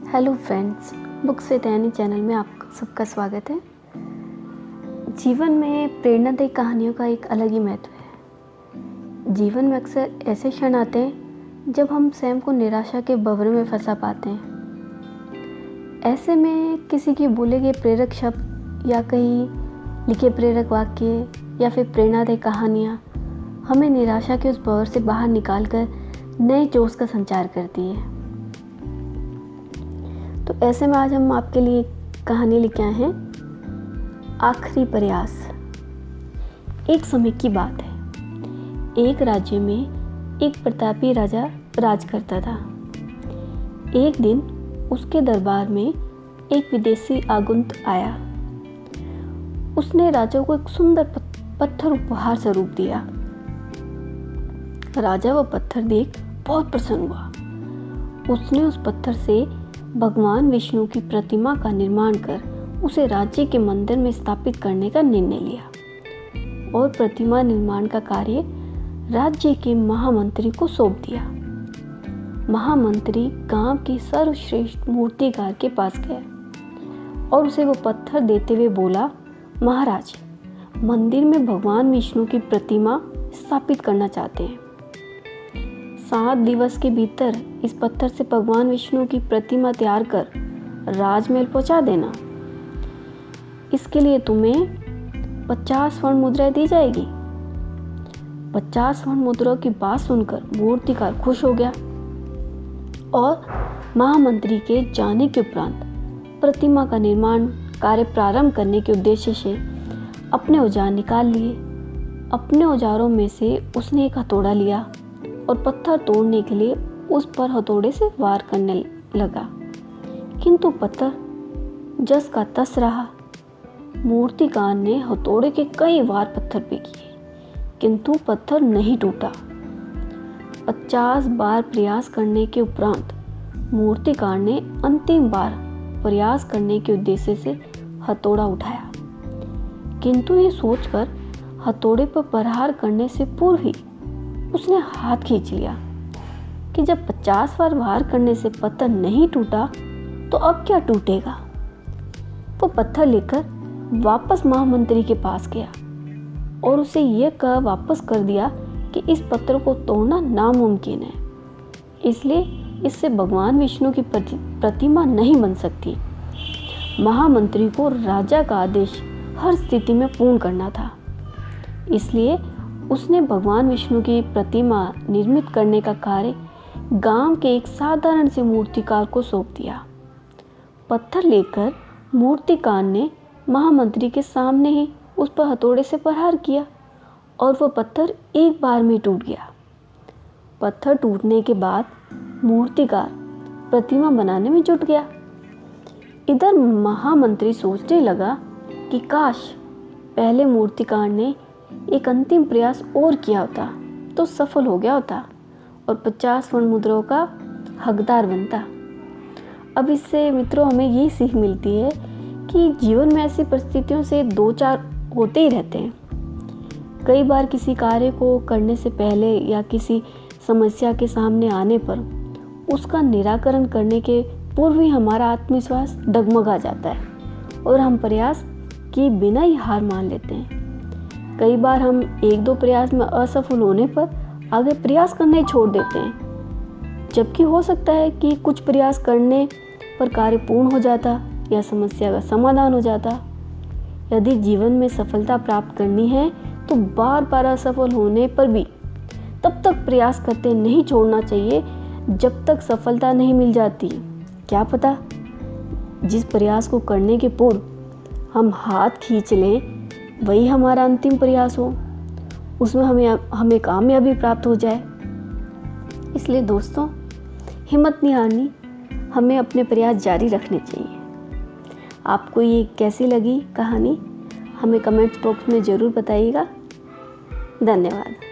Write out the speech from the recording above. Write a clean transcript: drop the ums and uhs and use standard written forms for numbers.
Hello friends, books with any channel में आप सबका स्वागत है। जीवन में प्रेरणादायी कहानियों का एक अलग ही महत्व है। जीवन में अक्सर ऐसे क्षण आते हैं जब हम स्वयं को निराशा के भंवर में फंसा पाते हैं। ऐसे में किसी के बोले गए प्रेरक शब्द या कहीं लिखे प्रेरक वाक्य या फिर प्रेरणादायी कहानियाँ हमें निराशा के उस भंवर से बाहर निकालकर नए जोश का संचार करती है। तो ऐसे में आज हम आपके लिए कहानी लेके आए हैं, आखिरी प्रयास। एक समय की बात है। एक राज्य में एक प्रतापी राजा राज करता था। एक दिन उसके दरबार में एक विदेशी आगंतुक आया। उसने राजा को एक सुंदर पत्थर उपहार स्वरूप दिया। राजा वह पत्थर देख बहुत प्रसन्न हुआ। उसने उस पत्थर से भगवान विष्णु की प्रतिमा का निर्माण कर उसे राज्य के मंदिर में स्थापित करने का निर्णय लिया और प्रतिमा निर्माण का कार्य राज्य के महामंत्री को सौंप दिया। महामंत्री गांव के सर्वश्रेष्ठ मूर्तिकार के पास गया और उसे वो पत्थर देते हुए बोला, महाराज, मंदिर में भगवान विष्णु की प्रतिमा स्थापित करना चाहते हैं। 7 दिवस के भीतर इस पत्थर से भगवान विष्णु की प्रतिमा तैयार कर राजमहल पहुंचा देना। इसके लिए तुम्हें 50 स्वर्ण मुद्राएं दी जाएगी। 50 स्वर्ण मुद्राओं की बात सुनकर मूर्तिकार खुश हो गया और महामंत्री के जाने के उपरांत प्रतिमा का निर्माण कार्य प्रारंभ करने के उद्देश्य से अपने औजार निकाल लिए। अपने औजारों में से उसने एक हथौड़ा लिया और पत्थर तोड़ने के लिए उस पर हथौड़े से वार करने लगा, किंतु पत्थर जस का तस रहा। मूर्तिकार ने हथौड़े के कई वार पत्थर पे किए, किंतु पत्थर नहीं टूटा। 50 बार प्रयास करने के उपरांत मूर्तिकार ने अंतिम बार प्रयास करने के उद्देश्य से हथौड़ा उठाया, किंतु ये सोचकर हथौड़े पर प्रहार करने से पूर्व ही उसने हाथ खींच लिया कि जब 50 बार वार करने से पत्थर नहीं टूटा तो अब क्या टूटेगा। वो पत्थर लेकर वापस महामंत्री के पास गया और उसे यह कह वापस कर दिया कि इस पत्थर को तोड़ना नामुमकिन है, इसलिए इससे भगवान विष्णु की प्रतिमा नहीं बन सकती। महामंत्री को राजा का आदेश हर स्थिति में पूर्ण करना था, इसलिए उसने भगवान विष्णु की प्रतिमा निर्मित करने का कार्य गांव के एक साधारण से मूर्तिकार को सौंप दिया। पत्थर लेकर मूर्तिकार ने महामंत्री के सामने ही उस पर हथौड़े से प्रहार किया और वह पत्थर एक बार में टूट गया। पत्थर टूटने के बाद मूर्तिकार प्रतिमा बनाने में जुट गया। इधर महामंत्री सोचने लगा कि काश पहले मूर्तिकार ने एक अंतिम प्रयास और किया होता तो सफल हो गया होता और 50 स्वर्ण मुद्राओं का हकदार बनता। अब इससे मित्रों हमें ये सीख मिलती है कि जीवन में ऐसी परिस्थितियों से 2-4 होते ही रहते हैं। कई बार किसी कार्य को करने से पहले या किसी समस्या के सामने आने पर उसका निराकरण करने के पूर्व ही हमारा आत्मविश्वास डगमगा जाता है और हम प्रयास किए बिना ही हार मान लेते हैं। कई बार हम 1-2 प्रयास में असफल होने पर आगे प्रयास करना ही छोड़ देते हैं, जबकि हो सकता है कि कुछ प्रयास करने पर कार्य पूर्ण हो जाता या समस्या का समाधान हो जाता। यदि जीवन में सफलता प्राप्त करनी है तो बार बार असफल होने पर भी तब तक प्रयास करते नहीं छोड़ना चाहिए जब तक सफलता नहीं मिल जाती। क्या पता जिस प्रयास को करने के पूर्व हम हाथ खींच लें वही हमारा अंतिम प्रयास हो, उसमें हमें कामयाबी प्राप्त हो जाए। इसलिए दोस्तों, हिम्मत नहीं हारनी, हमें अपने प्रयास जारी रखने चाहिए। आपको ये कैसी लगी कहानी हमें कमेंट्स बॉक्स में ज़रूर बताइएगा। धन्यवाद।